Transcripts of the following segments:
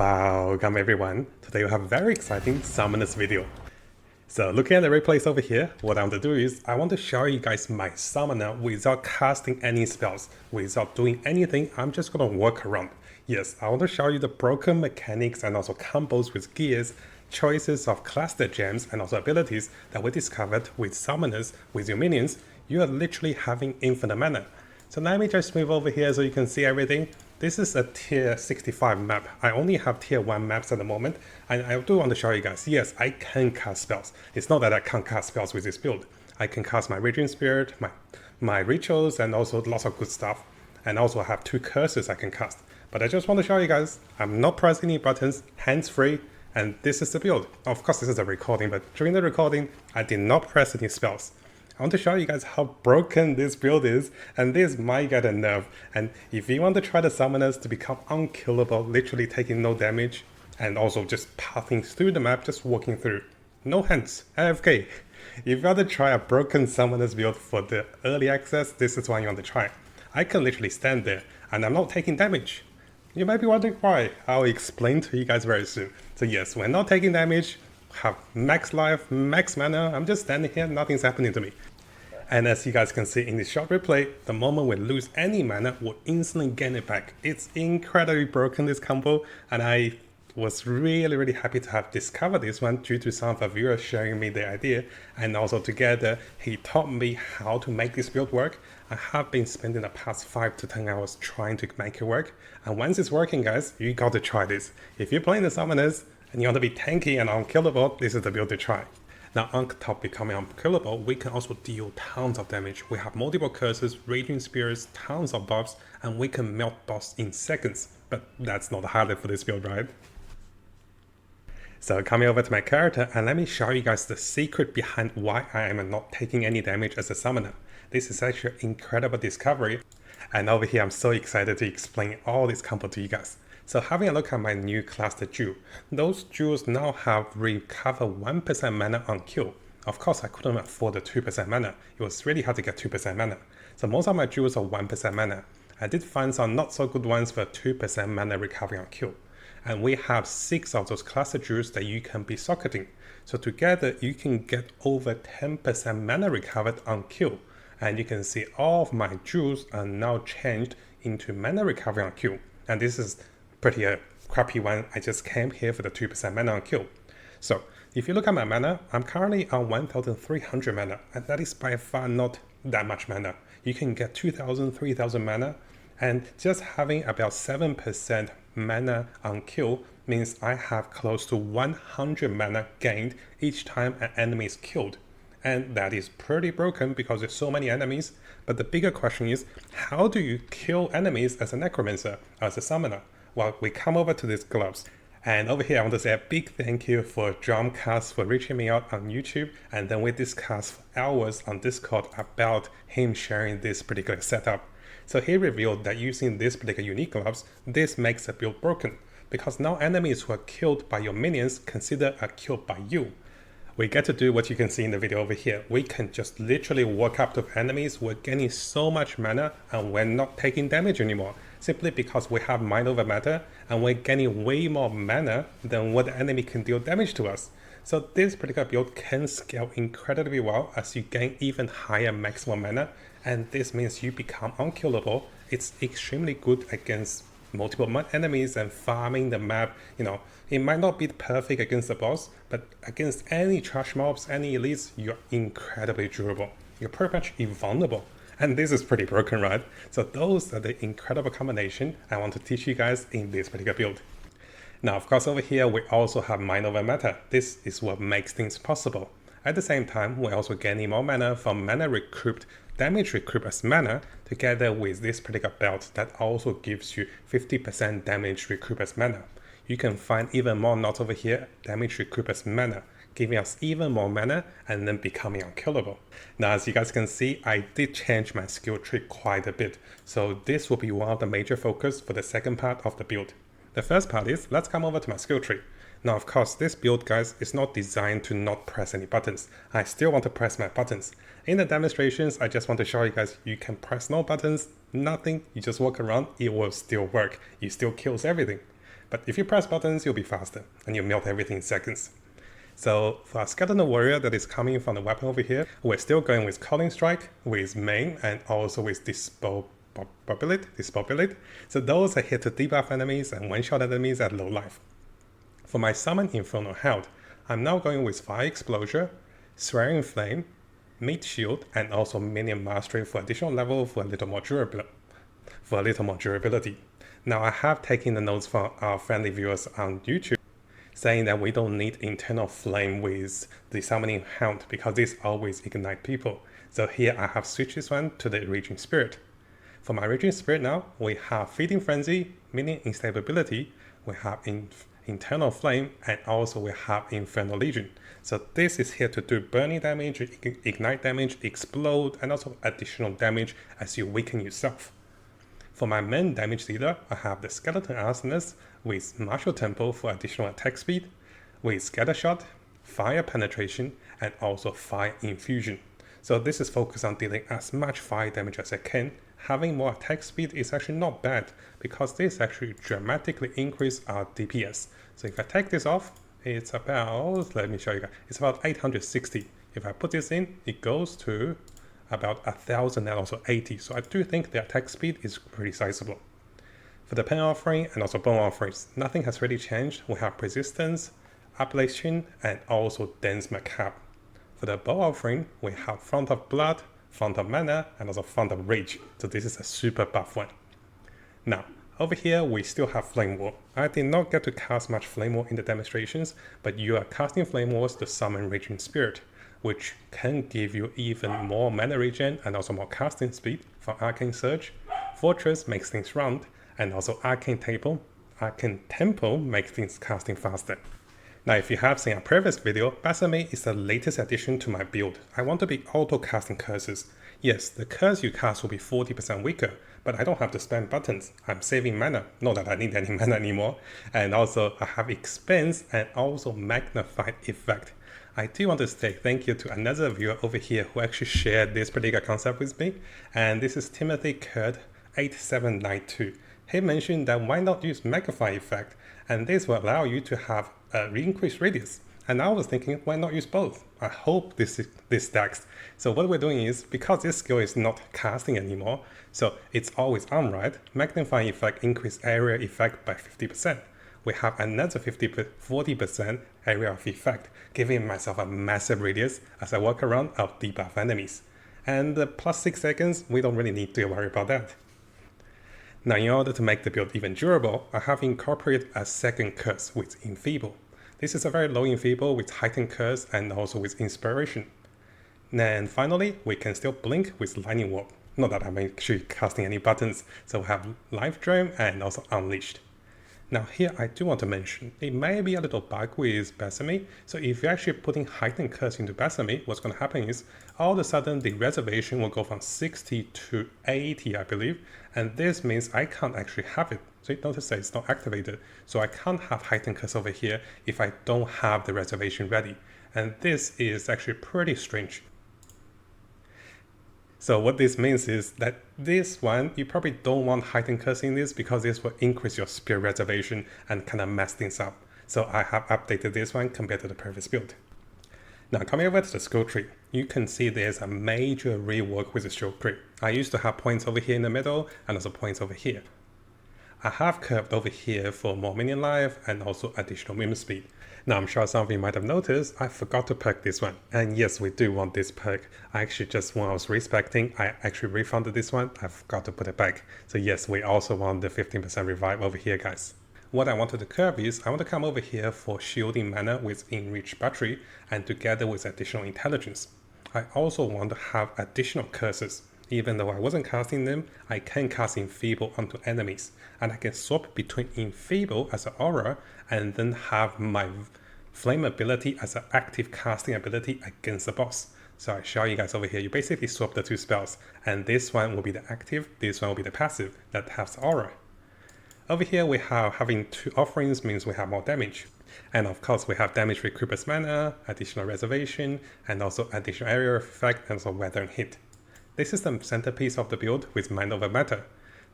Welcome everyone. Today we have a very exciting summoners video. So looking at the replays over here, what I want to do is I want to show you guys my summoner without casting any spells, without doing anything. I'm just gonna work around. Yes, I want to show you the broken mechanics and also combos with gears, choices of cluster gems and also abilities that we discovered with summoners. With your minions, you are literally having infinite mana. So let me just move over here so you can see everything. This is a tier 65 map. I only have tier 1 maps at the moment, and I do want to show you guys, yes, I can cast spells. It's not that I can't cast spells with this build. I can cast my Raging Spirit, my rituals, and also lots of good stuff. And also have 2 curses I can cast. But I just want to show you guys, I'm not pressing any buttons, hands-free, and this is the build. Of course, this is a recording, but during the recording, I did not press any spells. I want to show you guys how broken this build is, and this might get a nerf. And if you want to try the summoners to become unkillable, literally taking no damage, and also just pathing through the map, just walking through, no hands, AFK. If you want to try a broken summoners build for the early access, this is one you want to try. I can literally stand there, and I'm not taking damage. You might be wondering why. I'll explain to you guys very soon. So yes, we're not taking damage, have max life, max mana, I'm just standing here, nothing's happening to me. And as you guys can see in this short replay, the moment we lose any mana, we'll instantly gain it back. It's incredibly broken, this combo, and I was really happy to have discovered this one due to some of the viewers sharing me the idea, and also together he taught me how to make this build work. I have been spending the past 5 to 10 hours trying to make it work, and once it's working guys, you got to try this. If you're playing the summoners and you want to be tanky and unkillable, this is the build to try. Now on top becoming unkillable, we can also deal tons of damage. We have multiple curses, raging spirits, tons of buffs, and we can melt boss in seconds. But that's not the highlight for this build, right? So coming over to my character, and let me show you guys the secret behind why I am not taking any damage as a summoner. This is actually an incredible discovery, and over here I'm so excited to explain all this combo to you guys. So having a look at my new cluster jewel, those jewels now have recover 1% mana on kill. Of course I couldn't afford the 2% mana, it was really hard to get 2% mana. So most of my jewels are 1% mana. I did find some not so good ones for 2% mana recovery on kill. And we have 6 of those cluster jewels that you can be socketing. So together you can get over 10% mana recovered on kill. And you can see all of my jewels are now changed into mana recovery on kill. And this is pretty crappy one. I just came here for the 2% mana on kill. So if you look at my mana, I'm currently on 1300 mana, and that is by far not that much mana. You can get 2000, 3000 mana, and just having about 7% mana on kill means I have close to 100 mana gained each time an enemy is killed. And that is pretty broken because there's so many enemies. But the bigger question is, how do you kill enemies as a necromancer, as a summoner? Well, we come over to these gloves. And over here, I want to say a big thank you for Dramkast for reaching me out on YouTube. And then we discussed for hours on Discord about him sharing this particular setup. So he revealed that using this particular unique gloves, this makes the build broken. Because now enemies who are killed by your minions consider are killed by you. We get to do what you can see in the video over here. We can just literally walk up to enemies, we're gaining so much mana and we're not taking damage anymore. Simply because we have mind over matter and we're gaining way more mana than what the enemy can deal damage to us. So this particular build can scale incredibly well as you gain even higher maximum mana, and this means you become unkillable. It's extremely good against multiple enemies and farming the map. You know, it might not be perfect against the boss, but against any trash mobs, any elites, you're incredibly durable. You're pretty much invulnerable. And this is pretty broken, right? So those are the incredible combination I want to teach you guys in this particular build. Now, of course, over here, we also have mind over matter. This is what makes things possible. At the same time, we're also gaining more mana from mana recruit, damage recruit as mana, together with this particular belt that also gives you 50% damage recruit as mana. You can find even more nodes over here, damage recruit as mana, giving us even more mana and then becoming unkillable. Now, as you guys can see, I did change my skill tree quite a bit. So this will be one of the major focus for the second part of the build. The first part is, let's come over to my skill tree. Now, of course, this build, guys, is not designed to not press any buttons. I still want to press my buttons. In the demonstrations, I just want to show you guys, you can press no buttons, nothing, you just walk around, it will still work. It still kills everything. But if you press buttons, you'll be faster, and you melt everything in seconds. So for a Skeleton Warrior that is coming from the weapon over here, we're still going with Calling Strike, with Main, and also with Disposability. So those are here to debuff enemies and one-shot enemies at low life. For my Summon Infernal Hound, I'm now going with Fire Explosion, Swearing Flame, Meat Shield, and also Minion Mastery for additional level for a little more durability. Now I have taken the notes from our friendly viewers on YouTube, saying that we don't need Internal Flame with the Summoning Hound because this always ignite people. So here I have switched this one to the Raging Spirit. For my Raging Spirit now, we have Feeding Frenzy, Minion Instability, we have Internal Flame, and also we have Infernal Legion. So this is here to do burning damage, ignite damage, explode, and also additional damage as you weaken yourself. For my main damage dealer, I have the Skeleton Arsonist with Martial Tempo for additional attack speed, with Scatter Shot, Fire Penetration, and also Fire Infusion. So this is focused on dealing as much fire damage as I can. Having more attack speed is actually not bad because this actually dramatically increases our DPS. So if I take this off, it's about, let me show you guys, it's about 860. If I put this in, it goes to about 1000 and also 80. So I do think the attack speed is pretty sizable. For the Pen Offering and also Bone Offerings, nothing has really changed. We have Persistence, Ablation, and also Dense Macabre. For the Bow Offering, we have Font of Blood, Font of Mana, and also Font of Rage. So this is a super buff one. Now, over here, we still have Flame Wall. I did not get to cast much Flame Wall in the demonstrations, but you are casting Flame Walls to summon Raging Spirit, which can give you even more mana regen and also more casting speed for Arcane Surge. Fortress makes things round, and also Arcane Tempo makes things casting faster. Now, if you have seen a previous video, Basame is the latest addition to my build. I want to be auto-casting curses. Yes, the curse you cast will be 40% weaker, but I don't have to spam buttons. I'm saving mana, not that I need any mana anymore. And also, I have Expense and also Magnified Effect. I do want to say thank you to another viewer over here who actually shared this particular concept with me. And this is Timothy Kurt 8792. He mentioned that why not use Magnify Effect, and this will allow you to have a increased radius. And I was thinking, why not use both? I hope this stacks. So what we're doing is, because this skill is not casting anymore, so it's always on, right? Magnifying Effect increase area effect by 50%. We have another 40% area of effect, giving myself a massive radius as I walk around of debuff enemies. And the plus 6 seconds, we don't really need to worry about that. Now, in order to make the build even durable, I have incorporated a second curse with Enfeeble. This is a very low Enfeeble with heightened curse and also with inspiration. Then finally, we can still blink with Lightning Warp. Not that I'm actually casting any buttons, so we have Life Drain and also Unleashed. Now here I do want to mention, it may be a little bug with Basame, so if you're actually putting Heightened Curse into Basame, what's going to happen is, all of a sudden the reservation will go from 60 to 80, I believe, and this means I can't actually have it. So you notice that it's not activated, so I can't have Heightened Curse over here if I don't have the reservation ready, and this is actually pretty strange. So what this means is that this one, you probably don't want Heightened Curse in this because this will increase your spear reservation and kind of mess things up. So I have updated this one compared to the previous build. Now coming over to the skill tree, you can see there's a major rework with the skill tree. I used to have points over here in the middle and also points over here. I have curved over here for more minion life and also additional movement speed. Now I'm sure some of you might have noticed I forgot to perk this one. And yes, we do want this perk. I actually just, when I was respecting, I actually refunded this one. I forgot to put it back. So yes, we also want the 15% revive over here, guys. What I wanted to curve is, I want to come over here for shielding mana with Enriched Battery and together with additional intelligence. I also want to have additional curses. Even though I wasn't casting them, I can cast Enfeeble onto enemies, and I can swap between Enfeeble as an aura and then have my Flame ability as an active casting ability against the boss. So I show you guys over here, you basically swap the two spells, and this one will be the active, this one will be the passive that has aura. Over here we have having two offerings means we have more damage. And of course we have damage recruiters mana, additional reservation, and also additional area effect and also weather and hit. This is the centerpiece of the build with Mind Over Matter.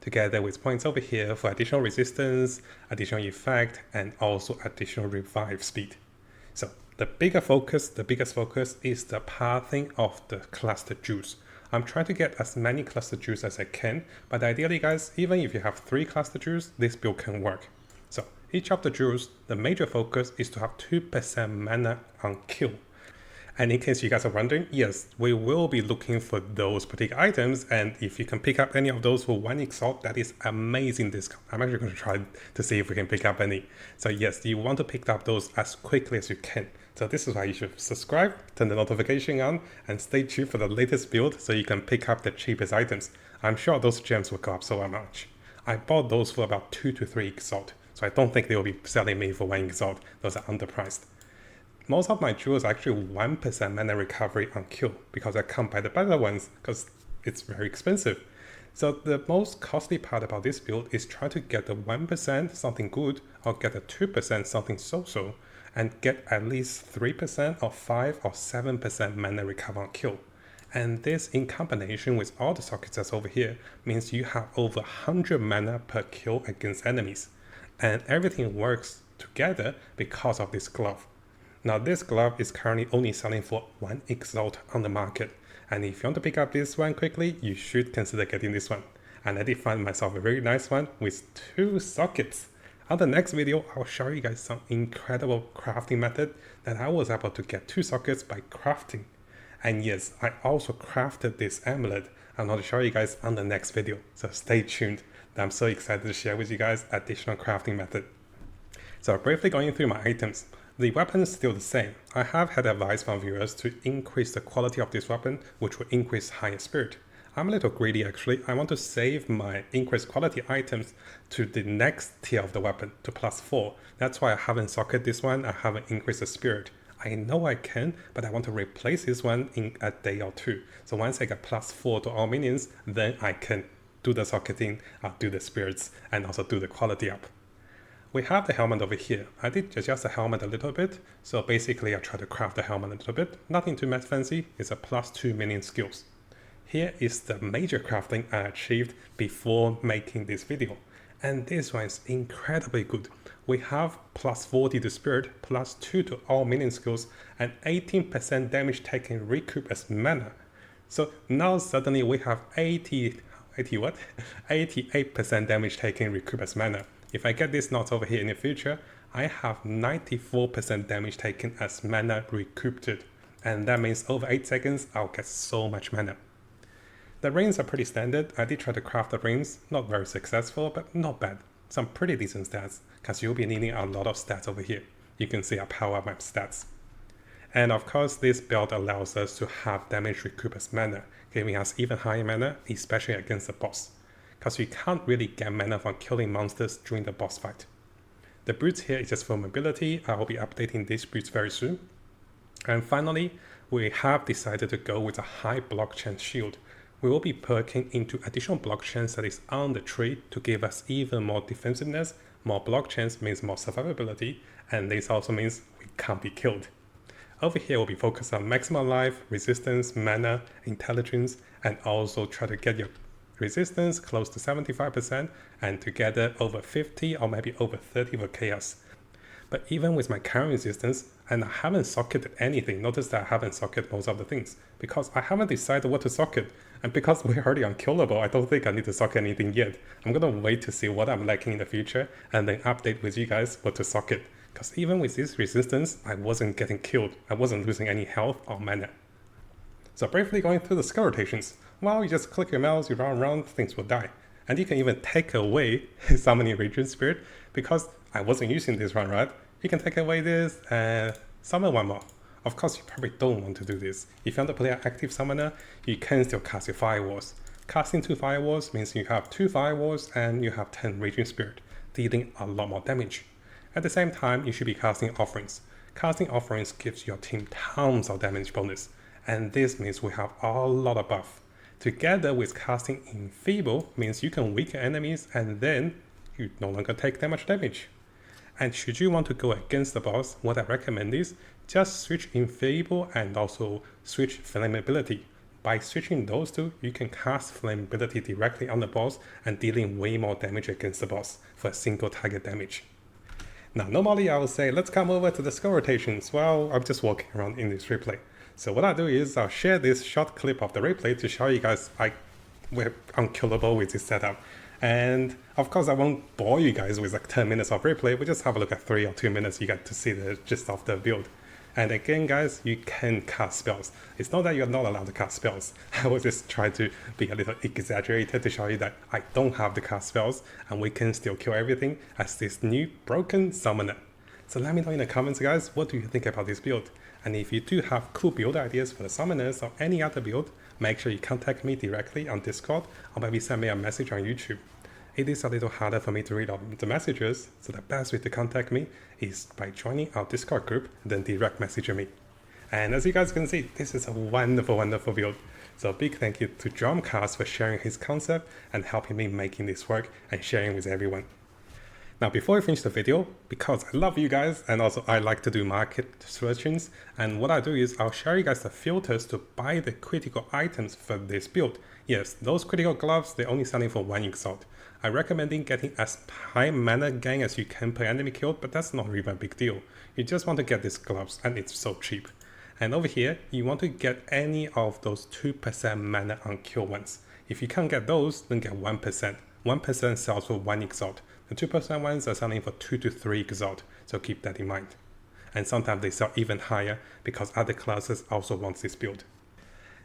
together with points over here for additional resistance, additional effect, and also additional revive speed. So the biggest focus is the pathing of the cluster jewels. I'm trying to get as many cluster jewels as I can, but ideally guys, even if you have 3 cluster jewels, this build can work. So each of the jewels, the major focus is to have 2% mana on kill. And in case you guys are wondering, yes, we will be looking for those particular items, and if you can pick up any of those for 1 Exalt, that is amazing discount. I'm actually going to try to see if we can pick up any. So yes, you want to pick up those as quickly as you can. So this is why you should subscribe, turn the notification on, and stay tuned for the latest build so you can pick up the cheapest items. I'm sure those gems will go up so much. I bought those for about 2 to 3 Exalt, so I don't think they will be selling me for 1 Exalt. Those are underpriced. Most of my jewels are actually 1% mana recovery on kill because I can't buy the better ones because it's very expensive. So the most costly part about this build is try to get the 1% something good or get the 2% something so-so and get at least 3% or 5 or 7% mana recovery on kill. And this in combination with all the sockets that's over here means you have over 100 mana per kill against enemies. And everything works together because of this glove. Now this glove is currently only selling for 1 Exalt on the market, and if you want to pick up this one quickly, you should consider getting this one. And I did find myself a very nice one with 2 sockets. On the next video, I'll show you guys some incredible crafting method that I was able to get 2 sockets by crafting. And yes, I also crafted this amulet. I'm going to show you guys on the next video, so stay tuned. I'm so excited to share with you guys additional crafting method. So briefly going through my items. The weapon is still the same. I have had advice from viewers to increase the quality of this weapon, which will increase higher spirit. I'm a little greedy actually. I want to save my increased quality items to the next tier of the weapon, to +4. That's why I haven't socketed this one, I haven't increased the spirit. I know I can, but I want to replace this one in a day or 2. So once I get +4 to all minions, then I can do the socketing, do the spirits, and also do the quality up. We have the helmet over here. I did adjust the helmet a little bit, so basically I tried to craft the helmet a little bit. Nothing too much fancy, it's a +2 minion skills. Here is the major crafting I achieved before making this video. And this one is incredibly good. We have +40 to spirit, +2 to all minion skills, and 18% damage taken recoup as mana. So now suddenly we have 88% damage taken recoup as mana. If I get this knot over here in the future, I have 94% damage taken as mana recouped. And that means over 8 seconds, I'll get so much mana. The rings are pretty standard. I did try to craft the rings, not very successful, but not bad. Some pretty decent stats, because you'll be needing a lot of stats over here. You can see I power up my stats. And of course, this build allows us to have damage recoup as mana, giving us even higher mana, especially against the boss, because we can't really get mana from killing monsters during the boss fight. The boots here is just for mobility. I will be updating these boots very soon. And finally, we have decided to go with a high blockchain shield. We will be perking into additional blockchains that is on the tree to give us even more defensiveness. More blockchains means more survivability, and this also means we can't be killed. Over here, we'll be focused on maximum life, resistance, mana, intelligence, and also try to get your resistance close to 75% and together over 50 or maybe over 30 for chaos. But even with my current resistance, and I haven't socketed anything, notice that I haven't socketed most of the things because I haven't decided what to socket, and because we're already unkillable, I don't think I need to socket anything yet. I'm gonna wait to see what I'm lacking in the future and then update with you guys what to socket, because even with this resistance, I wasn't getting killed, I wasn't losing any health or mana. So briefly going through the skill rotations. Well, you just click your mouse, you run around, things will die. And you can even take away Summoning Radiant Spirit, because I wasn't using this one, right? You can take away this and summon one more. Of course, you probably don't want to do this. If you want to play an active summoner, you can still cast your Firewalls. Casting 2 Firewalls means you have 2 Firewalls and you have 10 Radiant Spirit, dealing a lot more damage. At the same time, you should be casting Offerings. Casting Offerings gives your team tons of damage bonus, and this means we have a lot of buff. Together with casting Enfeeble means you can weaken enemies and then you no longer take that much damage. And should you want to go against the boss, what I recommend is just switch Enfeeble and also switch Flammability. by switching those two, you can cast flame ability directly on the boss and dealing way more damage against the boss for a single target damage. Now normally I would say let's come over to the skill rotations. Well, I'm just walking around in this replay. So what I'll do is I'll share this short clip of the replay to show you guys we're unkillable with this setup. And of course I won't bore you guys with like 10 minutes of replay, we'll just have a look at 3 or 2 minutes, you get to see the gist of the build. And again guys, you can cast spells. It's not that you're not allowed to cast spells. I will just try to be a little exaggerated to show you that I don't have to cast spells and we can still kill everything as this new broken summoner. So let me know in the comments guys, what do you think about this build? And if you do have cool build ideas for the summoners or any other build, make sure you contact me directly on Discord or maybe send me a message on YouTube. It is a little harder for me to read all the messages, so the best way to contact me is by joining our Discord group and then direct messaging me. And as you guys can see, this is a wonderful, wonderful build. So a big thank you to Dramkast for sharing his concept and helping me making this work and sharing with everyone. Now before I finish the video, because I love you guys and also I like to do market searchings, and what I do is I'll show you guys the filters to buy the critical items for this build. Yes, those critical gloves, they're only selling for 1 exalt. I recommend getting as high mana gain as you can per enemy killed, but that's not really a big deal. You just want to get these gloves and it's so cheap. And over here, you want to get any of those 2% mana on kill ones. If you can't get those, then get 1%. 1% sells for 1 exalt. The 2% ones are selling for 2 to 3 exalt, so keep that in mind. And sometimes they sell even higher because other classes also want this build.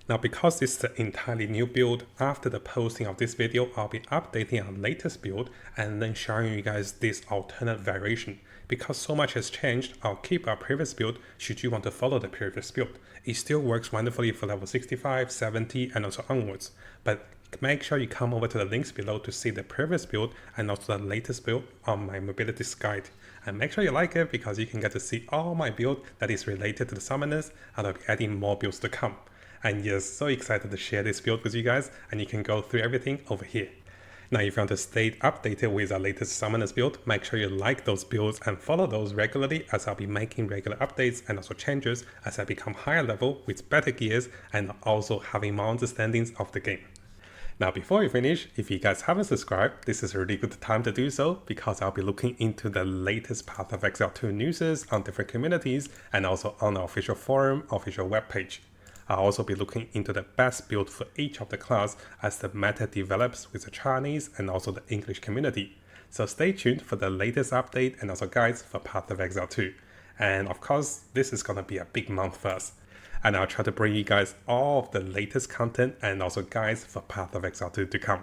Now because this is an entirely new build, after the posting of this video, I'll be updating our latest build and then showing you guys this alternate variation. Because so much has changed, I'll keep our previous build should you want to follow the previous build. It still works wonderfully for level 65, 70 and also onwards. But make sure you come over to the links below to see the previous build and also the latest build on my mobilities guide. And make sure you like it because you can get to see all my build that is related to the summoners, and I'll be adding more builds to come. And yes, so excited to share this build with you guys, and you can go through everything over here. Now if you want to stay updated with our latest summoners build, make sure you like those builds and follow those regularly, as I'll be making regular updates and also changes as I become higher level with better gears and also having more understandings of the game. Now before we finish, if you guys haven't subscribed, this is a really good time to do so because I'll be looking into the latest Path of Exile 2 news on different communities and also on our official forum, official webpage. I'll also be looking into the best build for each of the class as the meta develops with the Chinese and also the English community. So stay tuned for the latest update and also guides for Path of Exile 2. And of course, this is gonna be a big month for us. And I'll try to bring you guys all of the latest content and also guides for Path of Exile 2 to come.